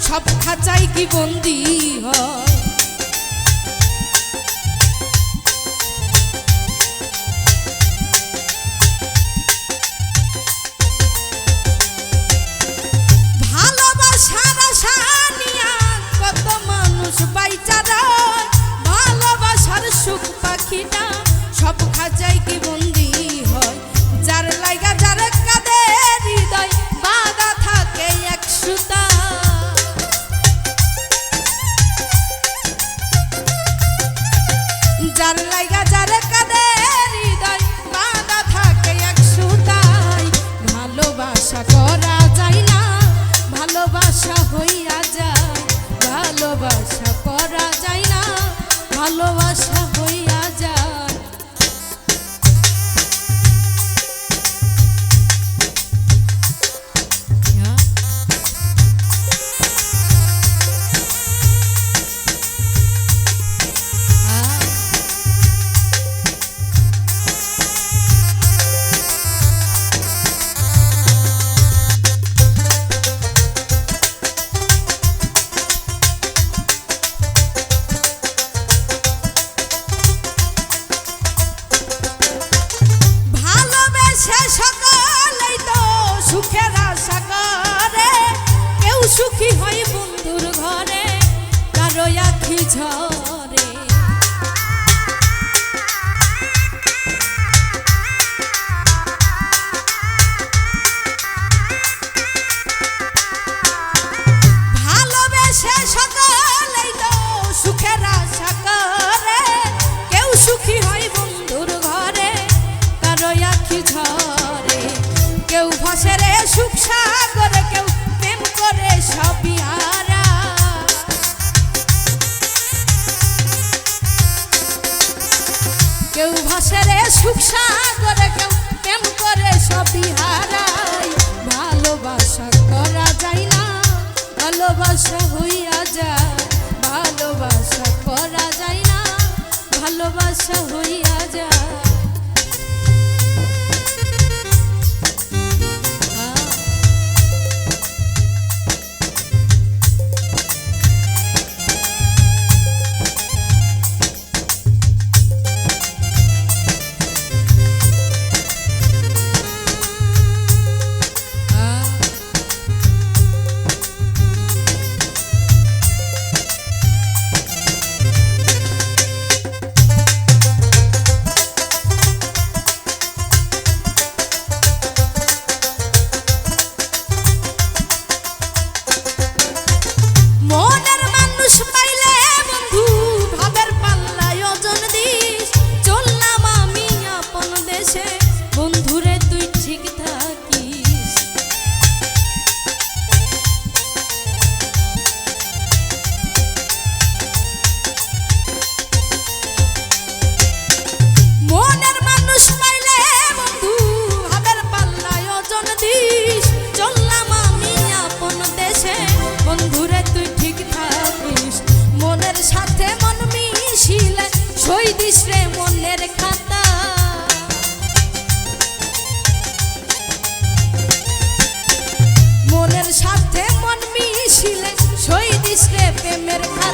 সব খাঁচাই কি বন্দি হয়। ভালোবাসার আশা নিয়া কত মানুষ বাইচা রয়, ভালোবাসার সুখ পাখিটা সব খাঁচাই কি বন্দি হয়। যার লাইগা যার কাঁদে হৃদয় বাঁধা থাকে এক সুতা, যার লাইগা যার কাঁদে হৃদয় বাঁধা থাকে এক সুতায়। ভালোবাসা করা যায় না, ভালোবাসা হইয়া যায়, ভালোবাসা করা যায় না, ভালোবাসা হইয়া যায়। সকলেই তো সুখের আশা করে, কেউ সুখী হয় বন্ধুর ঘরে, কারো আখি ঝরে। ভালোবেসে সকলেই তো সুখের আশা করে, কেউ সুখী হয় বন্ধুর ঘরে, কারো আখি ঝরে। কেউ ভাসে রে সুখ সাগরে, কেউ প্রেম করে সবই হারা। কেউ ভাসে রে সুখ সাগরে, কেউ প্রেম করে সবই হারায়। ভালোবাসা করা যায় না, ভালোবাসা হইয়া যায়, ভালোবাসা করা যায় না, ভালোবাসা হইয়া যায়। বন্ধুরে তুই ঠিক থাকিস, মনের মানুষ পাইলে বন্ধু ভাবের পাল্লায় ওজন দিস। চললাম আমি আপন দেশে, বন্ধুরে তুই ঠিক থাকিস। মনের সাথে মন মিশিলে সই দিস রে মনের খাতা, মনের সাথে মন মিশিলে সই দিস রে প্রেমের খাতা।